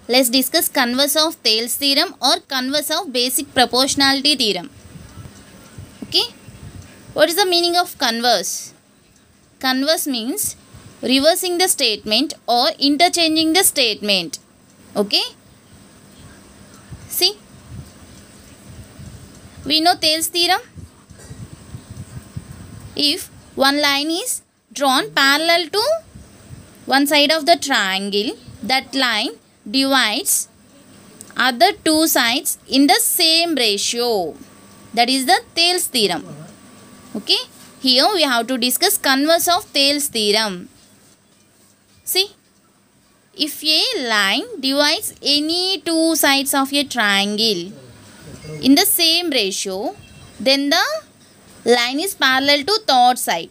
Let's discuss converse of Thales theorem or converse of basic proportionality theorem. Okay. What is the meaning of converse? Converse means reversing the statement or interchanging the statement. Okay. See. We know Thales theorem. If one line is drawn parallel to one side of the triangle, that line divides other two sides in the same ratio. That is the Thales theorem. Okay. Here we have to discuss converse of Thales theorem. See. If a line divides any two sides of a triangle in the same ratio, then the line is parallel to third side.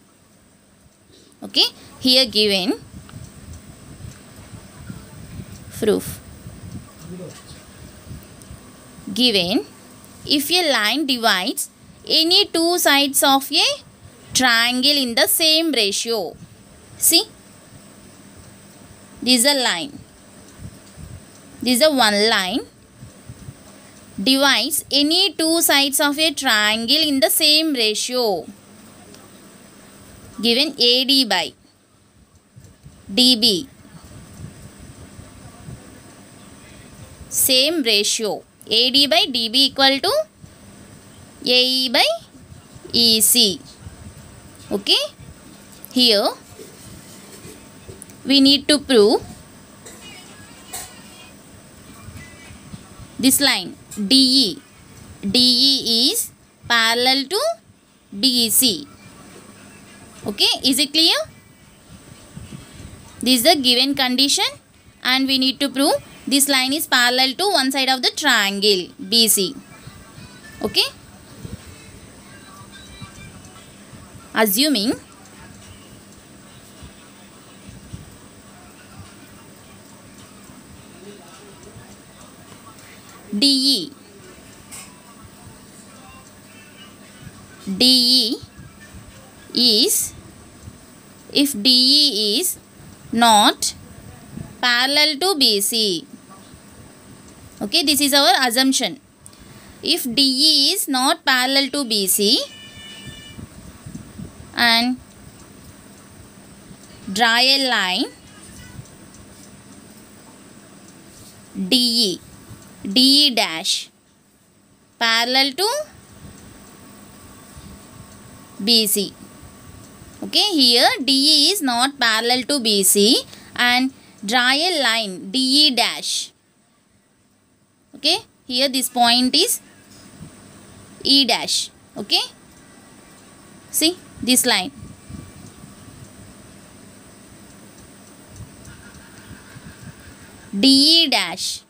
Okay. Here given proof. Given if a line divides any two sides of a triangle in the same ratio. See. This is a line. This is a one line. Divides any two sides of a triangle in the same ratio. Given AD by DB. Same ratio. AD by DB equal to AE by EC. Okay. Here we need to prove this line DE. DE is parallel to BC. Okay. Is it clear? This is the given condition and we need to prove this line is parallel to one side of the triangle BC. Okay. Assuming DE is, if DE is not parallel to BC. Okay, this is our assumption. If DE is not parallel to BC and draw a line DE dash parallel to BC. Okay, here DE is not parallel to BC and draw a line DE dash. Okay, here this point is E dash. Okay, see this line. DE dash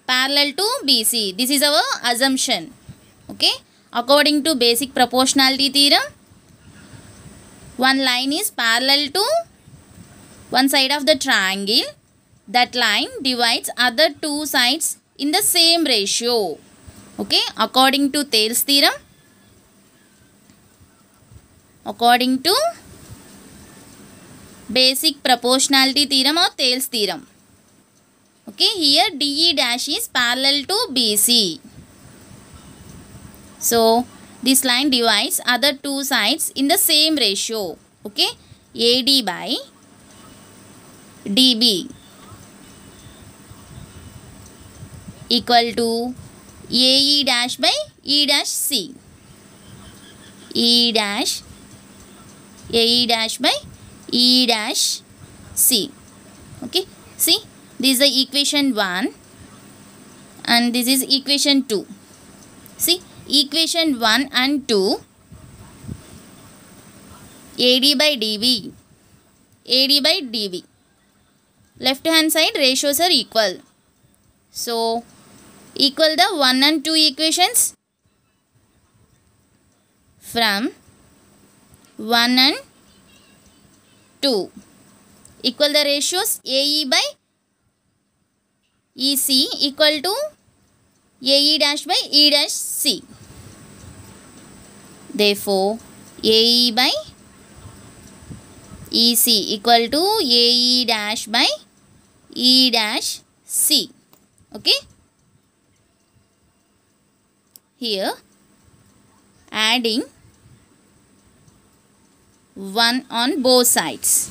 parallel to BC. This is our assumption. Okay, according to basic proportionality theorem, one line is parallel to one side of the triangle. That line divides other two sides in the same ratio. Okay, according to Thales theorem. According to basic proportionality theorem or Thales theorem. Okay, here DE dash is parallel to BC. So, this line divides other two sides in the same ratio. Okay, AD by DB equal to AE dash by E dash C. AE dash by E dash C. Okay, see, this is the equation 1 and this is equation 2. See, equation 1 and 2, AD by DB, AD by DB. Left hand side ratios are equal. So, equal the 1 and 2 equations. From 1 and 2. Equal the ratios AE by EC equal to AE dash by E dash C. Therefore, AE by EC equal to AE dash by E dash C. Okay. Here adding 1 on both sides.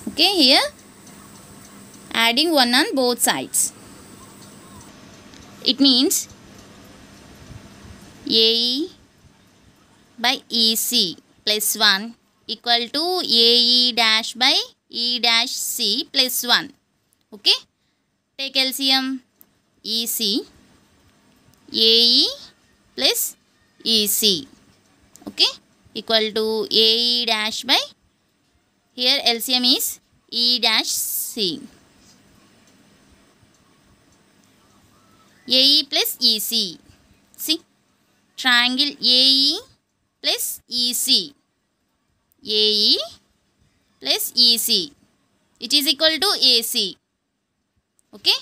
Okay, here adding 1 on both sides. It means AE by EC plus 1 equal to AE dash by E dash C plus 1. Okay. Take LCM. EC AE plus EC. Okay. Equal to AE dash by, here LCM is E dash C. AE plus EC. See, triangle AE plus EC. AE plus EC. It is equal to AC. Okay.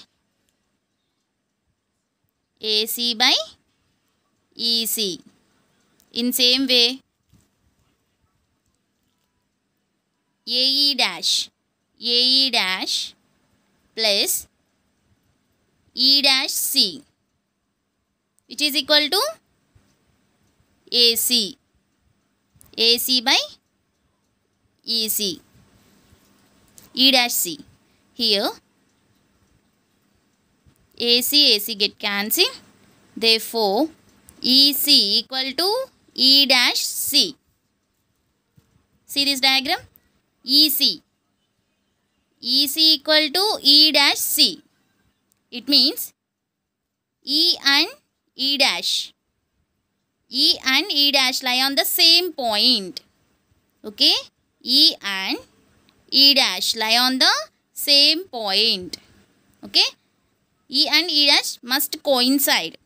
AC by EC. In same way, AE dash plus E dash C, which is equal to AC. AC by EC. E dash C. Here AC get cancelled. Therefore, EC equal to E dash C. See this diagram? EC equal to E dash C. It means E and E dash lie on the same point. Okay? E and E dash lie on the same point. Okay? E and E dash must coincide.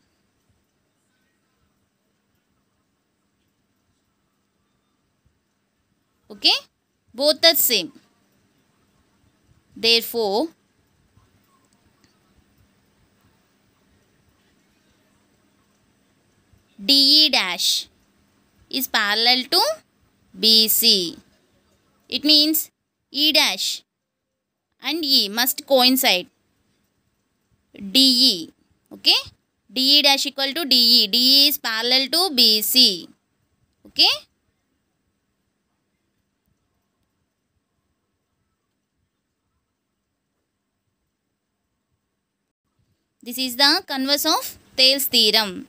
Okay? Both are same. Therefore, DE dash is parallel to BC. It means E dash and E must coincide. DE. Okay? DE dash equal to DE. DE is parallel to BC. Okay? This is the converse of Thales theorem.